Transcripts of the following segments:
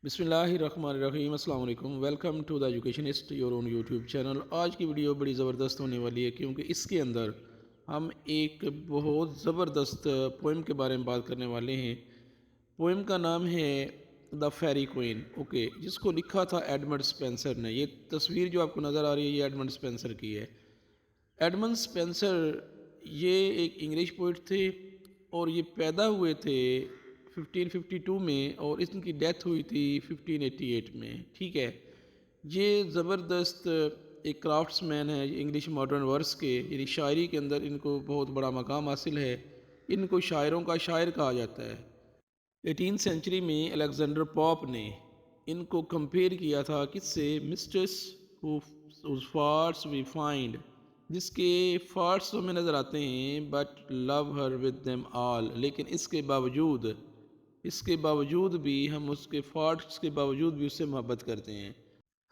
بسم اللہ الرحمن الرحیم، السلام علیکم، welcome to the educationist your own YouTube channel. آج کی ویڈیو بڑی زبردست ہونے والی ہے کیونکہ اس کے اندر ہم ایک بہت زبردست پوئم کے بارے میں بات کرنے والے ہیں۔ پوئم کا نام ہے دا فیری کوئن، اوکے، جس کو لکھا تھا ایڈمنڈ اسپینسر نے۔ یہ تصویر جو آپ کو نظر آ رہی ہے یہ ایڈمنڈ اسپینسر کی ہے۔ ایڈمنڈ اسپینسر یہ ایک انگلش پوئٹ تھے اور یہ پیدا ہوئے تھے 1552 میں اور ان کی ڈیتھ ہوئی تھی 1588 میں، ٹھیک ہے۔ یہ زبردست ایک کرافٹس مین ہے انگلش ماڈرن ورس کے، یعنی شاعری کے اندر ان کو بہت بڑا مقام حاصل ہے۔ ان کو شاعروں کا شاعر کہا جاتا ہے۔ 18 سینچری میں الیگزینڈر پاپ نے ان کو کمپیئر کیا تھا کس سے؟ Mistress whose faults we find، جس کے فالٹس تو ہمیں نظر آتے ہیں but love her with them all, لیکن اس کے باوجود بھی ہم اس کے فالٹس کے باوجود بھی اس سے محبت کرتے ہیں۔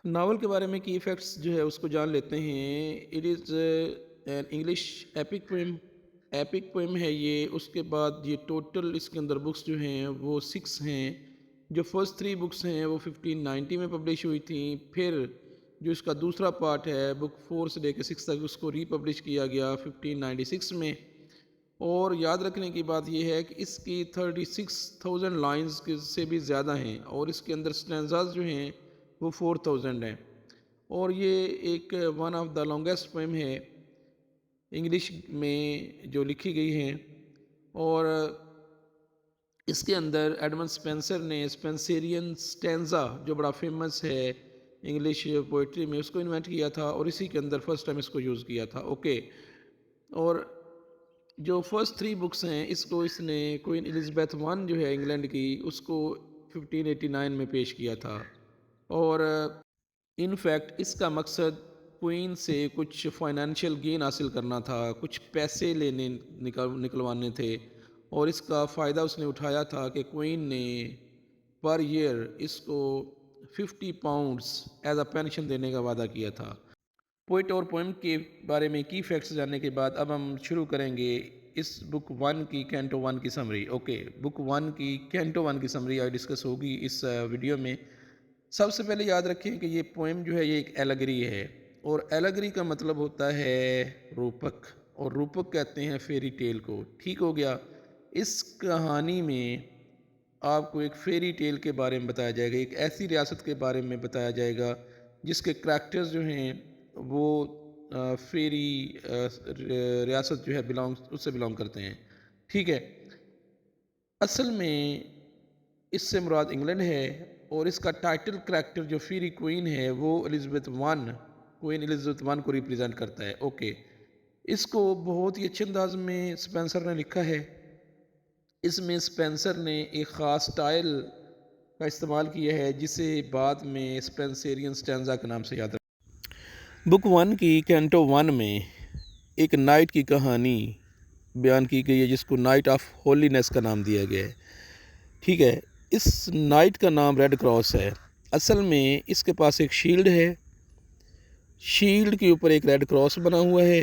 ناول کے بارے میں کی فیکٹس جو ہے اس کو جان لیتے ہیں۔ It is an English epic poem ہے یہ۔ اس کے بعد یہ ٹوٹل اس کے اندر بکس جو ہیں وہ 6 ہیں۔ جو فرسٹ 3 بکس ہیں وہ 1590 میں پبلش ہوئی تھیں، پھر جو اس کا دوسرا پارٹ ہے بک 4 سے لے کے 6 تک اس کو ری پبلش کیا گیا 1596 میں۔ اور یاد رکھنے کی بات یہ ہے کہ اس کی 36,000 لائنز سے بھی زیادہ ہیں اور اس کے اندر سٹینزاز جو ہیں وہ 4,000 ہیں، اور یہ ایک one of the longest poem ہے انگلش میں جو لکھی گئی ہیں۔ اور اس کے اندر ایڈمنڈ اسپینسر نے اسپینسیرین سٹینزا جو بڑا فیمس ہے انگلش پوئٹری میں، اس کو انوینٹ کیا تھا اور اسی کے اندر فرسٹ ٹائم اس کو یوز کیا تھا، اوکے۔ اور جو فرسٹ 3 بکس ہیں اس کو اس نے کوئین الزبیتھ ون جو ہے انگلینڈ کی، اس کو 1589 میں پیش کیا تھا۔ اور ان فیکٹ اس کا مقصد کوئین سے کچھ فائنینشیل گین حاصل کرنا تھا، کچھ پیسے نکلوانے تھے، اور اس کا فائدہ اس نے اٹھایا تھا کہ کوئین نے پر ایئر اس کو 50 پاؤنڈز ایز اے پینشن دینے کا وعدہ کیا تھا۔ پوئٹ اور پوئم کے بارے میں کی فیکٹس جاننے کے بعد اب ہم شروع کریں گے اس بک 1 کی کینٹو 1 کی سمری، اوکے۔ بک 1 کی کینٹو 1 کی سمری آج ڈسکس ہوگی اس ویڈیو میں۔ سب سے پہلے یاد رکھیں کہ یہ پوئم جو ہے یہ ایک ایلیگری ہے، اور ایلیگری کا مطلب ہوتا ہے روپک، اور روپک کہتے ہیں فیری ٹیل کو، ٹھیک ہو گیا۔ اس کہانی میں آپ کو ایک فیری ٹیل کے بارے میں بتایا جائے گا، ایک ایسی ریاست کے بارے میں بتایا جائے گا جس کے کریکٹرز جو ہیں وہ فیری ریاست جو ہے اس سے بلانگ کرتے ہیں، ٹھیک ہے۔ اصل میں اس سے مراد انگلینڈ ہے، اور اس کا ٹائٹل کریکٹر جو فیری کوئین ہے وہ کوئین الزبیتھ ون کو ریپریزنٹ کرتا ہے، اوکے۔ اس کو بہت ہی اچھے انداز میں اسپینسر نے لکھا ہے۔ اس میں اسپینسر نے ایک خاص سٹائل کا استعمال کیا ہے جسے بعد میں اسپینسیرین سٹینزا کے نام سے یاد رکھا۔ بک 1 کی کینٹو 1 میں ایک نائٹ کی کہانی بیان کی گئی ہے جس کو نائٹ آف ہولینس کا نام دیا گیا ہے، ٹھیک ہے۔ اس نائٹ کا نام ریڈ کراس ہے۔ اصل میں اس کے پاس ایک شیلڈ ہے، شیلڈ کے اوپر ایک ریڈ کراس بنا ہوا ہے،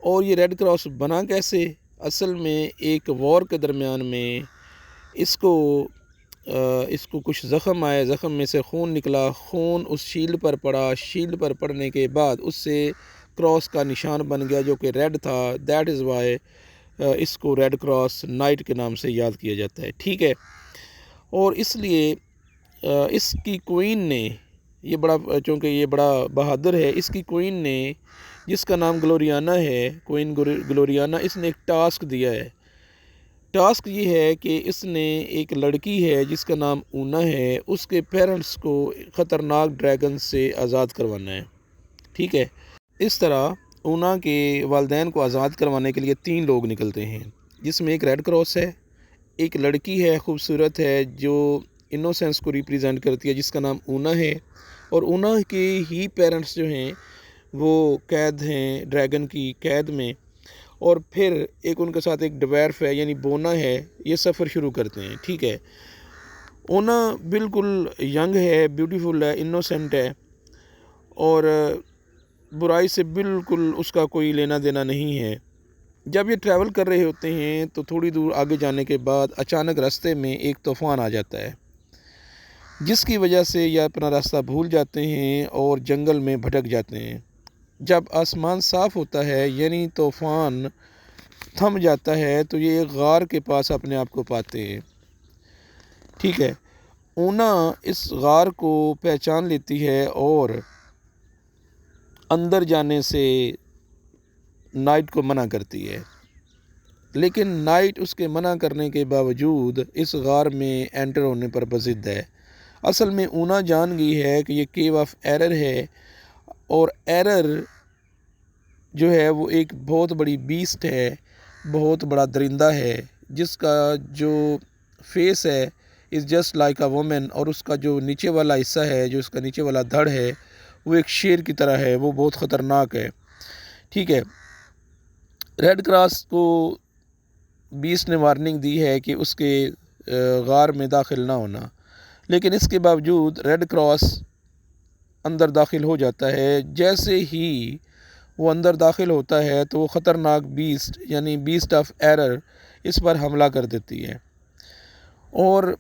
اور یہ ریڈ کراس بنا کیسے؟ اصل میں ایک وار کے درمیان میں اس کو کچھ زخم آئے، زخم میں سے خون نکلا، خون اس شیلڈ پر پڑا، شیلڈ پر پڑنے کے بعد اس سے کراس کا نشان بن گیا جو کہ ریڈ تھا، دیٹ از وائی اس کو ریڈ کراس نائٹ کے نام سے یاد کیا جاتا ہے، ٹھیک ہے۔ اور اس لیے اس کی کوئین نے چونکہ یہ بڑا بہادر ہے، اس کی کوئین نے جس کا نام گلوریانا ہے، کوئین گلوریانا، اس نے ایک ٹاسک دیا ہے۔ ٹاسک یہ ہے کہ اس نے ایک لڑکی ہے جس کا نام اونا ہے، اس کے پیرنٹس کو خطرناک ڈریگن سے آزاد کروانا ہے، ٹھیک ہے۔ اس طرح اونا کے والدین کو آزاد کروانے کے لیے 3 لوگ نکلتے ہیں، جس میں ایک ریڈ کراس ہے، ایک لڑکی ہے خوبصورت ہے جو انوسینس کو ریپریزنٹ کرتی ہے جس کا نام اونا ہے، اور اونا کے ہی پیرنٹس جو ہیں وہ قید ہیں ڈریگن کی قید میں، اور پھر ایک ان کے ساتھ ایک ڈویرف ہے یعنی بونا ہے، یہ سفر شروع کرتے ہیں، ٹھیک ہے۔ اونا بالکل ینگ ہے، بیوٹیفل ہے، انوسینٹ ہے، اور برائی سے بالکل اس کا کوئی لینا دینا نہیں ہے۔ جب یہ ٹریول کر رہے ہوتے ہیں تو تھوڑی دور آگے جانے کے بعد اچانک راستے میں ایک طوفان آ جاتا ہے۔ جس کی وجہ سے یہ اپنا راستہ بھول جاتے ہیں اور جنگل میں بھٹک جاتے ہیں۔ جب آسمان صاف ہوتا ہے یعنی طوفان تھم جاتا ہے تو یہ ایک غار کے پاس اپنے آپ کو پاتے ہیں، ٹھیک ہے۔ اونا اس غار کو پہچان لیتی ہے اور اندر جانے سے نائٹ کو منع کرتی ہے، لیکن نائٹ اس کے منع کرنے کے باوجود اس غار میں انٹر ہونے پر بضد ہے۔ اصل میں اونا جان گئی ہے کہ یہ کیو آف ایرر ہے، اور ایرر جو ہے وہ ایک بہت بڑی بیسٹ ہے، بہت بڑا درندہ ہے، جس کا جو فیس ہے is just like a woman, اور اس کا جو نیچے والا حصہ ہے، جو اس کا نیچے والا دھڑ ہے، وہ ایک شیر کی طرح ہے، وہ بہت خطرناک ہے، ٹھیک ہے۔ ریڈ کراس کو بیسٹ نے وارننگ دی ہے کہ اس کے غار میں داخل نہ ہونا، لیکن اس کے باوجود ریڈ کراس اندر داخل ہو جاتا ہے۔ جیسے ہی وہ اندر داخل ہوتا ہے تو وہ خطرناک بیسٹ یعنی بیسٹ آف ایرر اس پر حملہ کر دیتی ہے اور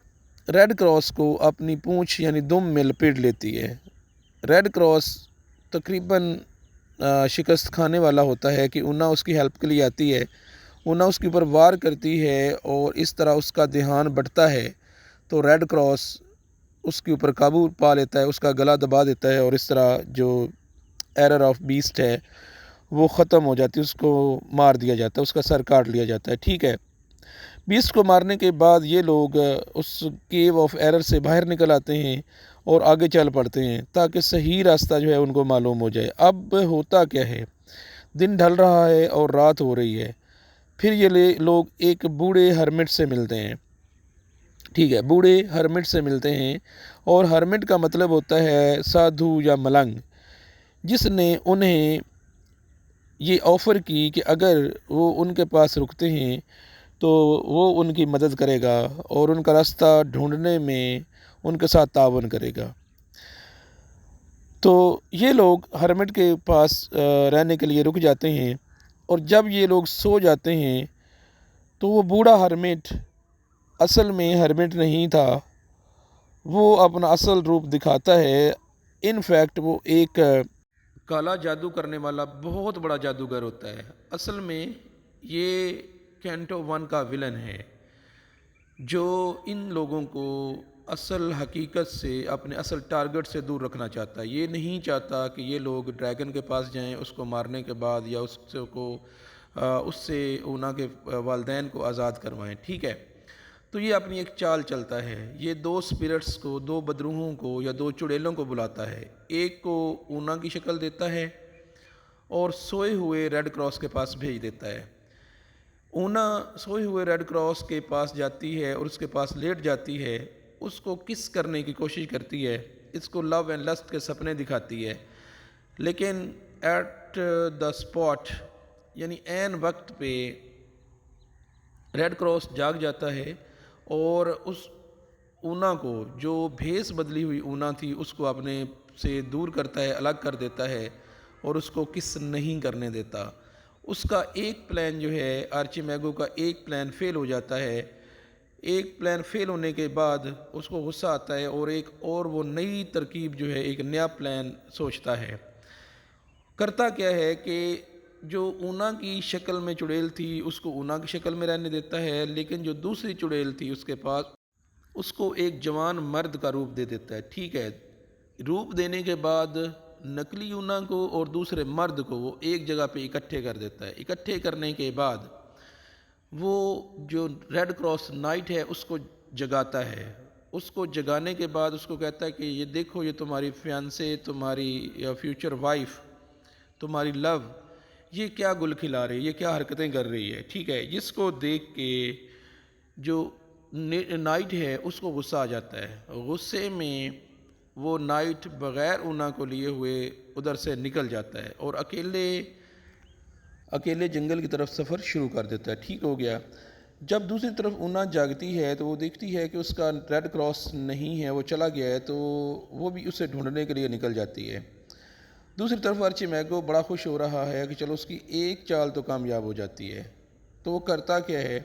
ریڈ کراس کو اپنی پونچھ یعنی دم میں لپیٹ لیتی ہے۔ ریڈ کراس تقریباً شکست کھانے والا ہوتا ہے کہ اونا اس کی ہیلپ کے لیے آتی ہے، اونا اس کے اوپر وار کرتی ہے اور اس طرح اس کا دھیان بٹتا ہے تو ریڈ کراس اس کے اوپر قابو پا لیتا ہے، اس کا گلا دبا دیتا ہے، اور اس طرح جو ایرر آف بیسٹ ہے وہ ختم ہو جاتی ہے، اس کو مار دیا جاتا ہے، اس کا سر کاٹ لیا جاتا ہے، ٹھیک ہے۔ بیسٹ کو مارنے کے بعد یہ لوگ اس کیو آف ایرر سے باہر نکل آتے ہیں اور آگے چل پڑتے ہیں تاکہ صحیح راستہ جو ہے ان کو معلوم ہو جائے۔ اب ہوتا کیا ہے، دن ڈھل رہا ہے اور رات ہو رہی ہے، پھر یہ لوگ ایک بوڑھے ہرمٹ سے ملتے ہیں، ٹھیک ہے، بوڑھے ہرمٹ سے ملتے ہیں، اور ہرمٹ کا مطلب ہوتا ہے سادھو یا ملنگ، جس نے انہیں یہ آفر کی کہ اگر وہ ان کے پاس رکتے ہیں تو وہ ان کی مدد کرے گا اور ان کا راستہ ڈھونڈنے میں ان کے ساتھ تعاون کرے گا۔ تو یہ لوگ ہرمٹ کے پاس رہنے کے لیے رک جاتے ہیں، اور جب یہ لوگ سو جاتے ہیں تو وہ بوڑھا ہرمٹ اصل میں ہرمٹ نہیں تھا، وہ اپنا اصل روپ دکھاتا ہے۔ ان فیکٹ وہ ایک کالا جادو کرنے والا بہت بڑا جادوگر ہوتا ہے۔ اصل میں یہ کینٹو ون کا ولن ہے جو ان لوگوں کو اصل حقیقت سے، اپنے اصل ٹارگٹ سے دور رکھنا چاہتا ہے۔ یہ نہیں چاہتا کہ یہ لوگ ڈریگن کے پاس جائیں، اس کو مارنے کے بعد یا اس سے اونا کے والدین کو آزاد کروائیں، ٹھیک ہے۔ تو یہ اپنی ایک چال چلتا ہے، یہ دو سپرٹس کو، دو بدروحوں کو یا دو چڑیلوں کو بلاتا ہے، ایک کو اونا کی شکل دیتا ہے اور سوئے ہوئے ریڈ کراس کے پاس بھیج دیتا ہے۔ اونا سوئے ہوئے ریڈ کراس کے پاس جاتی ہے اور اس کے پاس لیٹ جاتی ہے، اس کو کس کرنے کی کوشش کرتی ہے، اس کو لو اینڈ لسٹ کے سپنے دکھاتی ہے، لیکن ایٹ دا اسپاٹ یعنی عین وقت پہ ریڈ کراس جاگ جاتا ہے اور اس اونا کو، جو بھیس بدلی ہوئی اونا تھی، اس کو اپنے سے دور کرتا ہے، الگ کر دیتا ہے اور اس کو کس نہیں کرنے دیتا۔ اس کا ایک پلان جو ہے، آرچی میگو کا ایک پلان فیل ہو جاتا ہے۔ ایک پلان فیل ہونے کے بعد اس کو غصہ آتا ہے اور وہ نئی ترکیب جو ہے، ایک نیا پلان سوچتا ہے۔ کرتا کیا ہے کہ جو اونا کی شکل میں چڑیل تھی اس کو اونا کی شکل میں رہنے دیتا ہے، لیکن جو دوسری چڑیل تھی اس کے پاس، اس کو ایک جوان مرد کا روپ دے دیتا ہے، ٹھیک ہے۔ روپ دینے کے بعد نقلی اونا کو اور دوسرے مرد کو وہ ایک جگہ پہ اکٹھے کر دیتا ہے۔ اکٹھے کرنے کے بعد وہ جو ریڈ کراس نائٹ ہے اس کو جگاتا ہے، اس کو جگانے کے بعد اس کو کہتا ہے کہ یہ دیکھو، یہ تمہاری فیانسے، تمہاری فیوچر وائف، تمہاری لو، یہ کیا گل کھلا رہی ہے، یہ کیا حرکتیں کر رہی ہے، ٹھیک ہے۔ جس کو دیکھ کے جو نائٹ ہے اس کو غصہ آ جاتا ہے، غصے میں وہ نائٹ بغیر اونا کو لیے ہوئے ادھر سے نکل جاتا ہے اور اکیلے جنگل کی طرف سفر شروع کر دیتا ہے، ٹھیک ہو گیا۔ جب دوسری طرف اونا جاگتی ہے تو وہ دیکھتی ہے کہ اس کا ریڈ کراس نہیں ہے، وہ چلا گیا ہے، تو وہ بھی اسے ڈھونڈنے کے لیے نکل جاتی ہے۔ دوسری طرف آرچی میگو بڑا خوش ہو رہا ہے کہ چلو اس کی ایک چال تو کامیاب ہو جاتی ہے، تو وہ کرتا کیا ہے،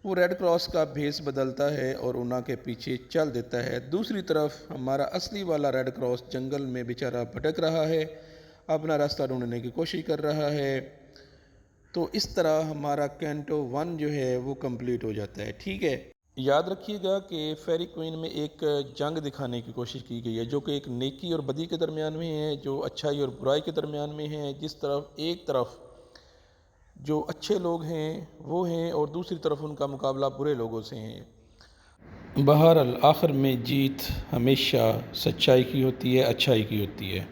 وہ ریڈ کراس کا بھیس بدلتا ہے اور انہوں کے پیچھے چل دیتا ہے۔ دوسری طرف ہمارا اصلی والا ریڈ کراس جنگل میں بیچارہ بھٹک رہا ہے، اپنا راستہ ڈھونڈنے کی کوشش کر رہا ہے۔ تو اس طرح ہمارا کینٹو 1 جو ہے وہ کمپلیٹ ہو جاتا ہے، ٹھیک ہے۔ یاد رکھیے گا کہ فیری کوئن میں ایک جنگ دکھانے کی کوشش کی گئی ہے، جو کہ ایک نیکی اور بدی کے درمیان میں ہے، جو اچھائی اور برائی کے درمیان میں ہے، جس طرف ایک طرف جو اچھے لوگ ہیں وہ ہیں اور دوسری طرف ان کا مقابلہ برے لوگوں سے ہیں۔ بہرحال آخر میں جیت ہمیشہ سچائی کی ہوتی ہے، اچھائی کی ہوتی ہے۔